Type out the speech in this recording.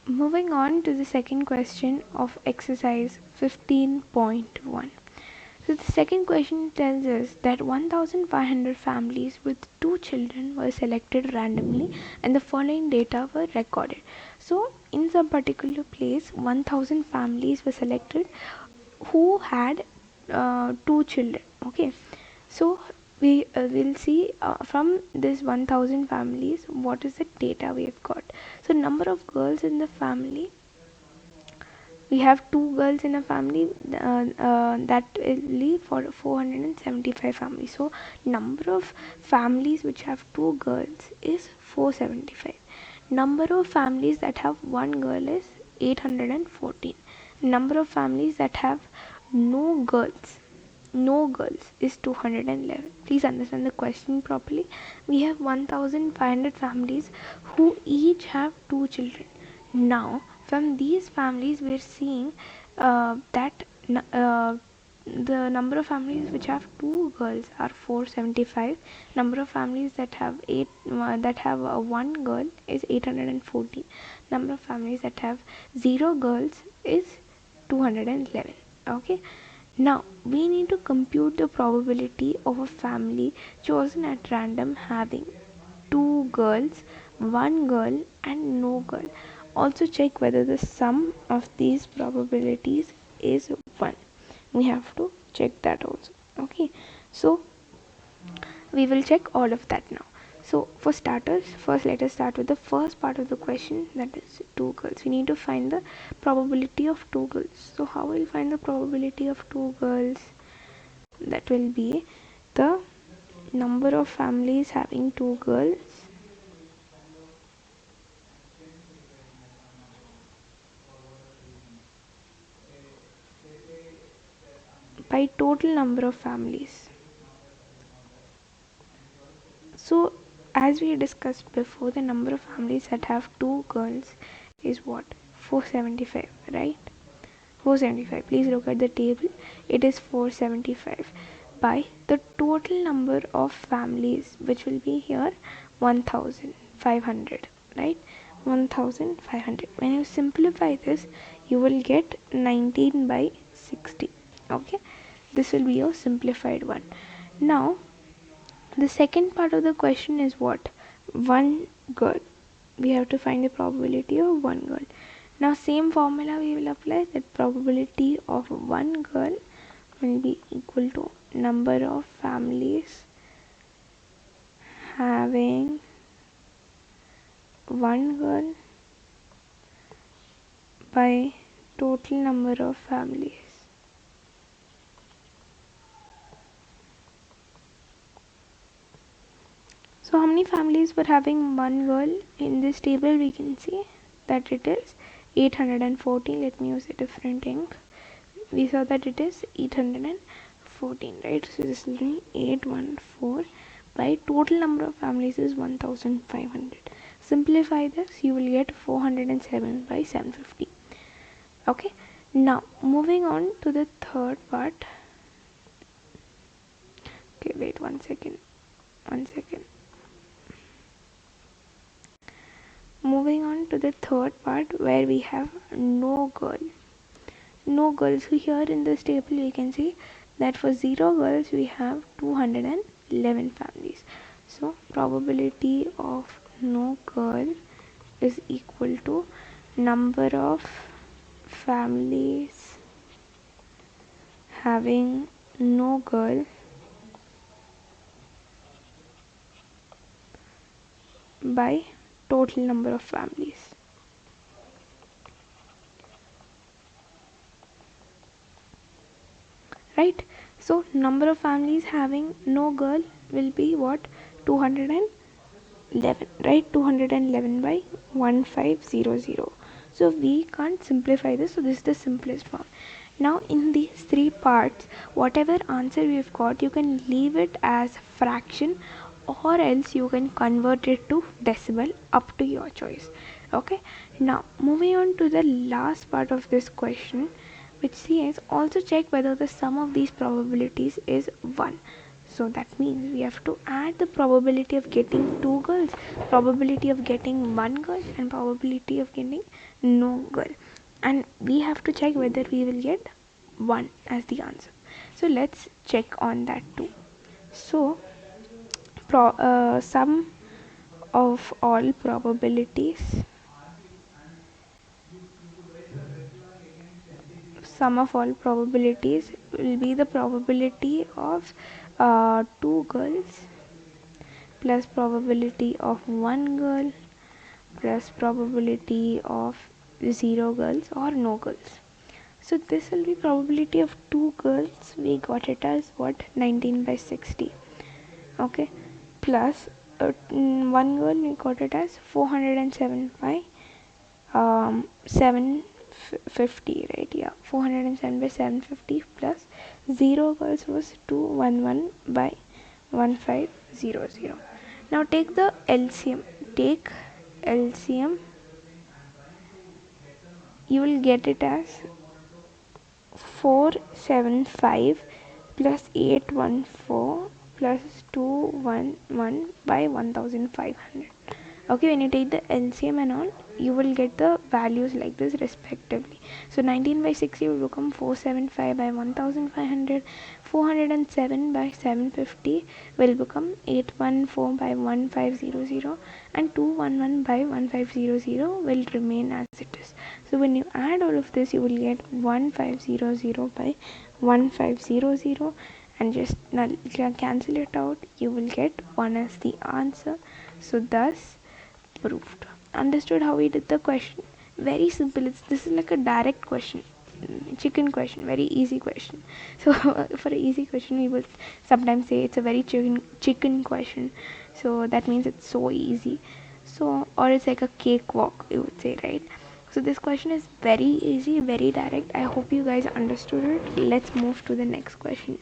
moving on to the second question of exercise 15.1. So the second question tells us that 1,500 families with 2 children were selected randomly and the following data were recorded. So in some particular place 1,000 families were selected who had 2 children. Okay, so we will see from this 1,000 families what is the data we have got. So number of girls in the family, we have 2 girls in a family, that will leave for 475 families. So number of families which have 2 girls is 475. Number of families that have 1 girl is 814. Number of families that have no girls is 211. Please understand the question properly. We have 1,500 families who each have 2 children. Now from these families we are seeing that the number of families which have 2 girls are 475. Number of families that have 1 girl is 814. Number of families that have 0 girls is 211. Okay, now we need to compute the probability of a family chosen at random having 2 girls, 1 girl and no girl. Also check whether the sum of these probabilities is 1. We have to check that also. Okay, so we will check all of that now. So for starters, first let us start with the first part of the question, that is 2 girls. We need to find the probability of 2 girls. So how will we find the probability of 2 girls? That will be the number of families having 2 girls by total number of families. So as we discussed before, the number of families that have 2 girls is what? 475, right? 475. Please look at the table. It is 475 by the total number of families, which will be here 1,500, right? 1,500. When you simplify this, you will get 19 by 60. Okay, this will be your simplified one. Now the second part of the question is what? 1 girl. We have to find the probability of 1 girl. Now same formula we will apply, that probability of 1 girl will be equal to number of families having 1 girl by total number of families. So how many families were having 1 girl? In this table we can see that it is 814. Let me use a different ink. We saw that it is 814, right? So this will be 814 by total number of families is 1,500. Simplify this, you will get 407 by 750. Okay, now moving on to the third part. Okay, wait one second. Moving on to the third part where we have no girl. No girls. So here in this table you can see that for 0 girls we have 211 families. So probability of no girl is equal to number of families having no girl by total number of families. Right, so number of families having no girl will be what? 211, right? 211 by 1500. So we can't simplify this, so this is the simplest form. Now in these 3 parts, whatever answer we've got, you can leave it as fraction or else you can convert it to decimal, up to your choice. Okay, now moving on to the last part of this question, which says also check whether the sum of these probabilities is 1. So that means we have to add the probability of getting 2 girls, probability of getting 1 girl, and probability of getting no girl. And we have to check whether we will get 1 as the answer. So let's check on that too. So sum of all probabilities, sum of all probabilities will be the probability of 2 girls plus probability of 1 girl plus probability of 0 girls or no girls. So this will be probability of 2 girls. We got it as what, 19 by 60. Okay, plus 1 girl, we got it as 407 by 750, right? Yeah, 407 by 750 plus 0 girls was 211 by 1500. Now take the LCM. Take LCM, you will get it as 475 plus 814 plus 211 by 1500. Okay, when you take the LCM and all, you will get the values like this respectively. So 19 by 60 will become 475 by 1500, 407 by 750 will become 814 by 1500, and 211 by 1500 will remain as it is. So when you add all of this, you will get 1500 by 1500, and just now cancel it out, you will get 1 as the answer. So thus proved. Understood how we did the question? Very simple. This is like a direct question, chicken question, very easy question. So for an easy question, we will sometimes say it's a very chicken question. So that means it's so easy. So, or it's like a cakewalk, you would say, right? So this question is very easy, very direct. I hope you guys understood it. Let's move to the next question.